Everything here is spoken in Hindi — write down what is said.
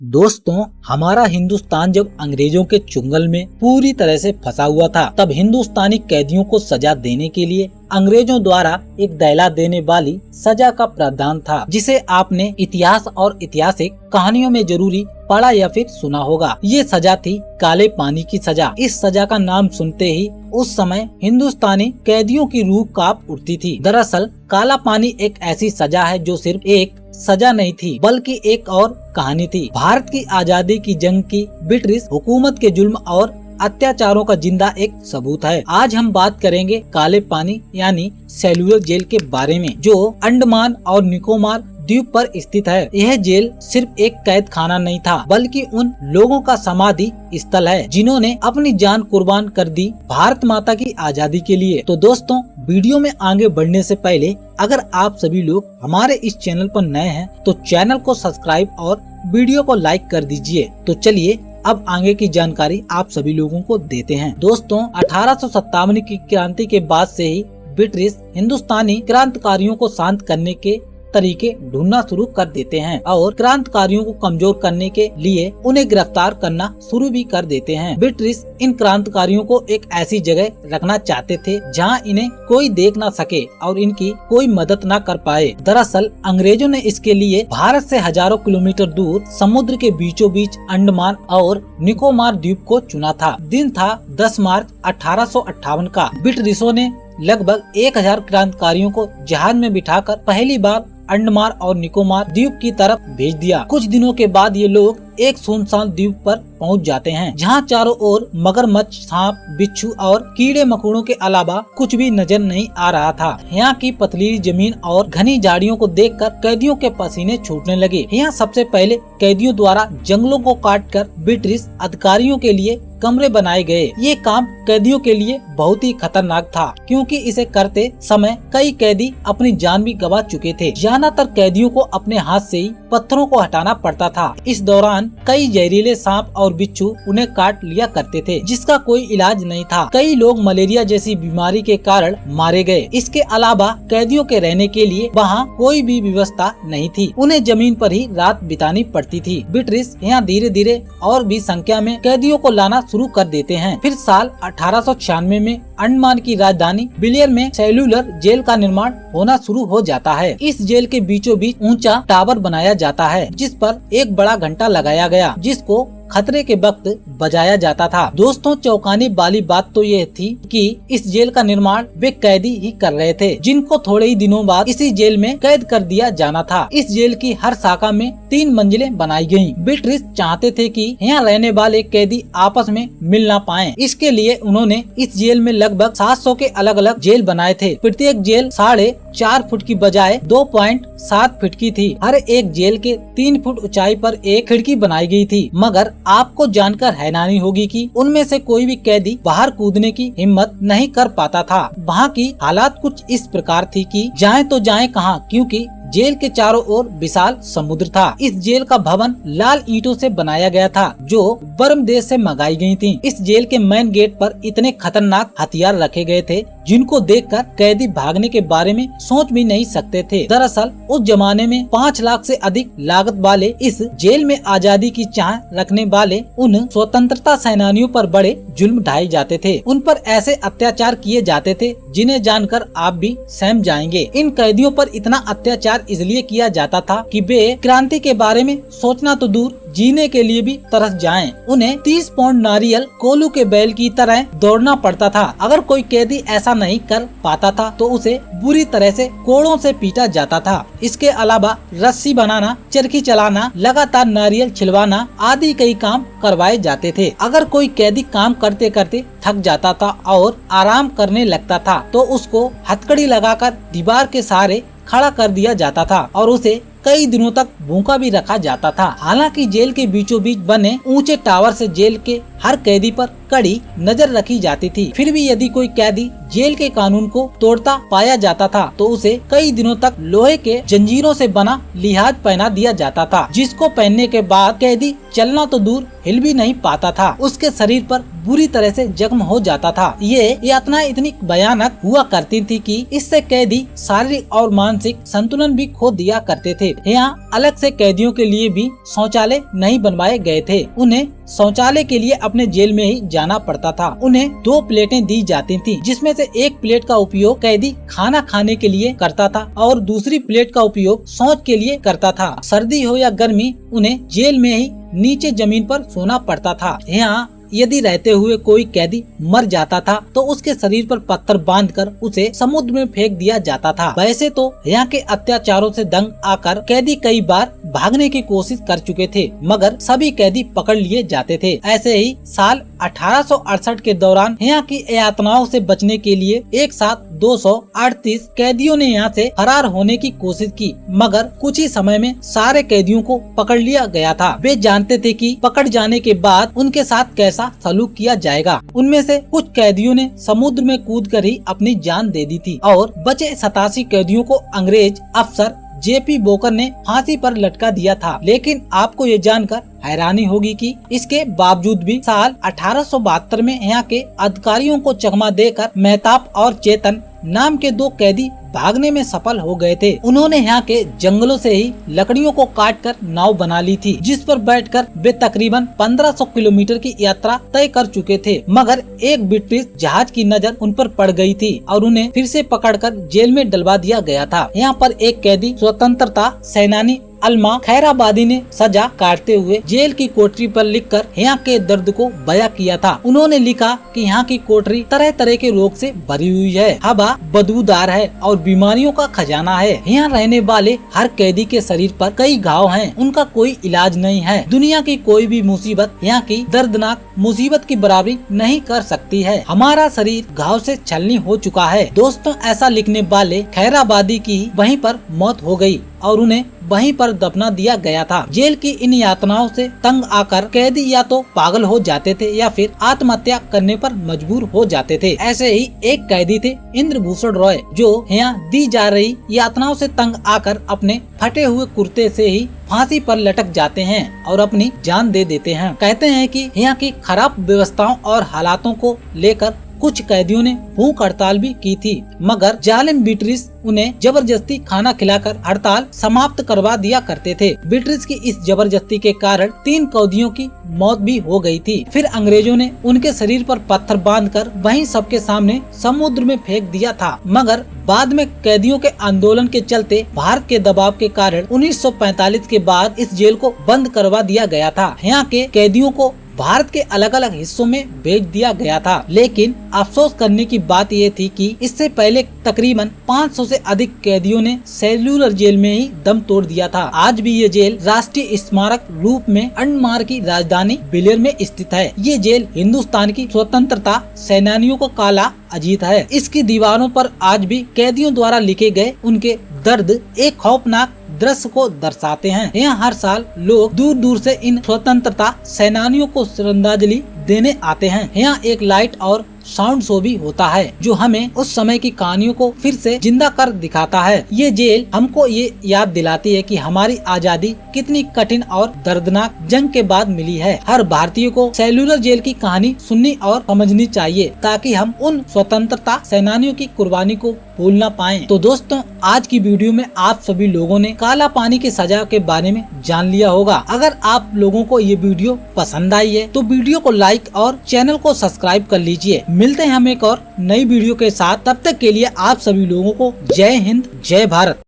दोस्तों, हमारा हिंदुस्तान जब अंग्रेजों के चुंगल में पूरी तरह से फंसा हुआ था, तब हिंदुस्तानी कैदियों को सजा देने के लिए अंग्रेजों द्वारा एक दहला देने वाली सजा का प्रावधान था, जिसे आपने इतिहास और ऐतिहासिक कहानियों में जरूरी पढ़ा या फिर सुना होगा। ये सजा थी काले पानी की सजा। इस सजा का नाम सुनते ही उस समय हिंदुस्तानी कैदियों की रूह कांप उठती थी। दरअसल काला पानी एक ऐसी सजा है जो सिर्फ एक सजा नहीं थी, बल्कि एक और कहानी थी। भारत की आजादी की जंग की ब्रिटिश हुकूमत के जुल्म और अत्याचारों का जिंदा एक सबूत है। आज हम बात करेंगे काले पानी यानी सेल्युलर जेल के बारे में, जो अंडमान और निकोबार द्वीप पर स्थित है। यह जेल सिर्फ एक कैद खाना नहीं था, बल्कि उन लोगों का समाधि स्थल है जिन्होंने अपनी जान कुर्बान कर दी भारत माता की आजादी के लिए। तो दोस्तों, वीडियो में आगे बढ़ने से पहले अगर आप सभी लोग हमारे इस चैनल पर नए हैं तो चैनल को सब्सक्राइब और वीडियो को लाइक कर दीजिए। तो चलिए अब आगे की जानकारी आप सभी लोगों को देते हैं। दोस्तों, 1857 की क्रांति के बाद से ही ब्रिटिश हिंदुस्तानी क्रांतिकारियों को शांत करने के तरीके ढूंढना शुरू कर देते हैं और क्रांतिकारियों को कमजोर करने के लिए उन्हें गिरफ्तार करना शुरू भी कर देते हैं। ब्रिटिश इन क्रांतिकारियों को एक ऐसी जगह रखना चाहते थे जहां इन्हें कोई देख ना सके और इनकी कोई मदद ना कर पाए। दरअसल अंग्रेजों ने इसके लिए भारत से हजारों किलोमीटर दूर समुद्र के बीचों बीच अंडमान और निकोबार द्वीप को चुना था। दिन था 10 मार्च 1858 का। ब्रिटिशों ने लगभग 1000 क्रांतिकारियों को जहाज में बिठाकर पहली बार अंडमान और निकोबार द्वीप की तरफ भेज दिया। कुछ दिनों के बाद ये लोग एक सुनसान द्वीप पर पहुंच जाते हैं, जहां चारों ओर मगरमच्छ, सांप, बिच्छू और कीड़े मकोड़ों के अलावा कुछ भी नजर नहीं आ रहा था। यहाँ की पथरीली जमीन और घनी झाड़ियों को देखकर कैदियों के पसीने छूटने लगे। यहाँ सबसे पहले कैदियों द्वारा जंगलों को काटकर ब्रिटिश अधिकारियों के लिए कमरे बनाए गए। ये काम कैदियों के लिए बहुत ही खतरनाक था, क्योंकि इसे करते समय कई कैदी अपनी जान भी गंवा चुके थे। ज्यादातर कैदियों को अपने हाथ से ही पत्थरों को हटाना पड़ता था। इस दौरान कई जहरीले सांप और बिच्छू उन्हें काट लिया करते थे, जिसका कोई इलाज नहीं था। कई लोग मलेरिया जैसी बीमारी के कारण मारे गए। इसके अलावा कैदियों के रहने के लिए वहाँ कोई भी व्यवस्था नहीं थी। उन्हें जमीन पर ही रात बितानी पड़ती थी। ब्रिटिश यहाँ धीरे धीरे और भी संख्या में कैदियों को लाना शुरू कर देते हैं। फिर साल 1896 में अंडमान की राजधानी बिलियर में सेल्युलर जेल का निर्माण होना शुरू हो जाता है। इस जेल के बीचों बीच ऊंचा टावर बनाया जाता है, जिस पर एक बड़ा घंटा लगाया गया, जिसको खतरे के वक्त बजाया जाता था। दोस्तों, चौंकाने वाली बात तो यह थी कि इस जेल का निर्माण वे कैदी ही कर रहे थे, जिनको थोड़े ही दिनों बाद इसी जेल में कैद कर दिया जाना था। इस जेल की हर शाखा में 3 मंजिलें बनाई गयी। ब्रिटिश चाहते थे कि यहाँ रहने वाले कैदी आपस में मिल ना पाएं। इसके लिए उन्होंने इस जेल में लगभग 700 के अलग अलग जेल बनाए थे। प्रत्येक जेल 4.5 फुट की बजाय 2.7 फुट की थी। हर एक जेल के 3 फुट ऊंचाई पर एक खिड़की बनाई गई थी। मगर आपको जानकर हैरानी होगी कि उनमें से कोई भी कैदी बाहर कूदने की हिम्मत नहीं कर पाता था। वहाँ की हालात कुछ इस प्रकार थी कि जाएं तो जाएं कहाँ, क्योंकि जेल के चारों ओर विशाल समुद्र था। इस जेल का भवन लाल ईंटों से बनाया गया था, जो बर्म देश से मंगाई गई थी। इस जेल के मेन गेट पर इतने खतरनाक हथियार रखे गए थे, जिनको देखकर कैदी भागने के बारे में सोच भी नहीं सकते थे। दरअसल उस जमाने में 5 लाख से अधिक लागत वाले इस जेल में आजादी की चाह रखने वाले उन स्वतंत्रता सेनानियों पर बड़े जुल्म ढाए जाते थे। उन पर ऐसे अत्याचार किए जाते थे जिन्हें जानकर आप भी सहम जाएंगे। इन कैदियों पर इतना अत्याचार इसलिए किया जाता था कि वे क्रांति के बारे में सोचना तो दूर, जीने के लिए भी तरस जाएं। उन्हें 30 पाउंड नारियल कोलू के बैल की तरह दौड़ना पड़ता था। अगर कोई कैदी ऐसा नहीं कर पाता था तो उसे बुरी तरह से कोड़ों से पीटा जाता था। इसके अलावा रस्सी बनाना, चरखी चलाना, लगातार नारियल छिलवाना आदि कई काम करवाए जाते थे। अगर कोई कैदी काम करते करते थक जाता था और आराम करने लगता था तो उसको हथकड़ी लगाकर दीवार के सहारे खड़ा कर दिया जाता था और उसे कई दिनों तक भूखा भी रखा जाता था। हालांकि जेल के बीचों बीच बने ऊंचे टावर से जेल के हर कैदी पर कड़ी नजर रखी जाती थी। फिर भी यदि कोई कैदी जेल के कानून को तोड़ता पाया जाता था तो उसे कई दिनों तक लोहे के जंजीरों से बना लिहाज पहना दिया जाता था, जिसको पहनने के बाद कैदी चलना तो दूर हिल भी नहीं पाता था। उसके शरीर पर बुरी तरह से जख्म हो जाता था। ये यातना इतनी भयानक हुआ करती थी कि इससे कैदी शारीरिक और मानसिक संतुलन भी खो दिया करते थे। यहाँ अलग से कैदियों के लिए भी शौचालय नहीं बनवाए गए थे। उन्हें शौचालय के लिए अपने जेल में ही जाना पड़ता था। उन्हें 2 प्लेटें दी जाती थी, जिसमें से एक प्लेट का उपयोग कैदी खाना खाने के लिए करता था और दूसरी प्लेट का उपयोग शौच के लिए करता था। सर्दी हो या गर्मी उन्हें जेल में ही नीचे जमीन पर सोना पड़ता था। यहाँ यदि रहते हुए कोई कैदी मर जाता था तो उसके शरीर पर पत्थर बांधकर उसे समुद्र में फेंक दिया जाता था। वैसे तो यहाँ के अत्याचारों से दंग आकर कैदी कई बार भागने की कोशिश कर चुके थे, मगर सभी कैदी पकड़ लिए जाते थे। ऐसे ही साल 1868 के दौरान यहाँ की यातनाओं से बचने के लिए एक साथ 238 कैदियों ने यहाँ से फरार होने की कोशिश की, मगर कुछ ही समय में सारे कैदियों को पकड़ लिया गया था। वे जानते थे कि पकड़ जाने के बाद उनके साथ कैसा सलूक किया जाएगा। उनमें से कुछ कैदियों ने समुद्र में कूदकर ही अपनी जान दे दी थी और बचे 87 कैदियों को अंग्रेज अफसर जेपी बोकर ने फांसी पर लटका दिया था। लेकिन आपको ये जानकर हैरानी होगी कि इसके बावजूद भी साल 1872 में यहाँ के अधिकारियों को चकमा देकर मेहताब और चेतन नाम के 2 कैदी भागने में सफल हो गए थे। उन्होंने यहाँ के जंगलों से ही लकड़ियों को काटकर नाव बना ली थी, जिस पर बैठकर वे तकरीबन 1500 किलोमीटर की यात्रा तय कर चुके थे। मगर एक ब्रिटिश जहाज की नजर उन पर पड़ गई थी और उन्हें फिर से पकड़कर जेल में डलवा दिया गया था। यहाँ पर एक कैदी स्वतंत्रता सेनानी अलमा खैराबादी ने सजा काटते हुए जेल की कोठरी पर लिखकर यहाँ के दर्द को बयां किया था। उन्होंने लिखा कि यहाँ की कोठरी तरह तरह के रोग से भरी हुई है, हवा बदबूदार है और बीमारियों का खजाना है। यहाँ रहने वाले हर कैदी के शरीर पर कई घाव हैं, उनका कोई इलाज नहीं है। दुनिया की कोई भी मुसीबत यहाँ की दर्दनाक मुसीबत की बराबरी नहीं कर सकती है। हमारा शरीर घाव से छलनी हो चुका है। दोस्तों, ऐसा लिखने वाले खैराबादी की वहीं पर मौत हो गई और उन्हें वहीं पर दफना दिया गया था। जेल की इन यातनाओं से तंग आकर कैदी या तो पागल हो जाते थे या फिर आत्महत्या करने पर मजबूर हो जाते थे। ऐसे ही एक कैदी थे इंद्रभूषण रॉय, जो यहाँ दी जा रही यातनाओं से तंग आकर अपने फटे हुए कुर्ते से ही फांसी पर लटक जाते हैं और अपनी जान दे देते हैं। कहते हैं कि यहाँ की खराब व्यवस्थाओं और हालातों को लेकर कुछ कैदियों ने भूख हड़ताल भी की थी, मगर जालिम ब्रिटिश उन्हें जबरदस्ती खाना खिलाकर हड़ताल समाप्त करवा दिया करते थे। ब्रिटिश की इस जबरदस्ती के कारण 3 कैदियों की मौत भी हो गई थी। फिर अंग्रेजों ने उनके शरीर पर पत्थर बांधकर वहीं सबके सामने समुद्र में फेंक दिया था, मगर बाद में कैदियों के आंदोलन के चलते भारत के दबाव के कारण 1945 के बाद इस जेल को बंद करवा दिया गया था। यहाँ के कैदियों को भारत के अलग अलग हिस्सों में भेज दिया गया था। लेकिन अफसोस करने की बात यह थी कि इससे पहले तकरीबन 500 से अधिक कैदियों ने सेल्यूलर जेल में ही दम तोड़ दिया था। आज भी ये जेल राष्ट्रीय स्मारक रूप में म्यांमार की राजधानी बिलेर में स्थित है। ये जेल हिंदुस्तान की स्वतंत्रता सेनानियों को काला अजीत है। इसकी दीवारों पर आज भी कैदियों द्वारा लिखे गए उनके दर्द एक खौफनाक दृश्य को दर्शाते हैं। यहाँ हर साल लोग दूर दूर से इन स्वतंत्रता सेनानियों को श्रद्धांजलि देने आते हैं। यहाँ एक लाइट और साउंड शो भी होता है, जो हमें उस समय की कहानियों को फिर से जिंदा कर दिखाता है। ये जेल हमको ये याद दिलाती है कि हमारी आजादी कितनी कठिन और दर्दनाक जंग के बाद मिली है। हर भारतीय को सेल्यूलर जेल की कहानी सुननी और समझनी चाहिए, ताकि हम उन स्वतंत्रता सेनानियों की कुर्बानी को भूल ना पाएं। तो दोस्तों, आज की वीडियो में आप सभी लोगों ने काला पानी की सजा के बारे में जान लिया होगा। अगर आप लोगों को ये वीडियो पसंद आई है तो वीडियो को लाइक और चैनल को सब्सक्राइब कर लीजिए। मिलते हैं हम एक और नई वीडियो के साथ। तब तक के लिए आप सभी लोगों को जय हिंद, जय भारत।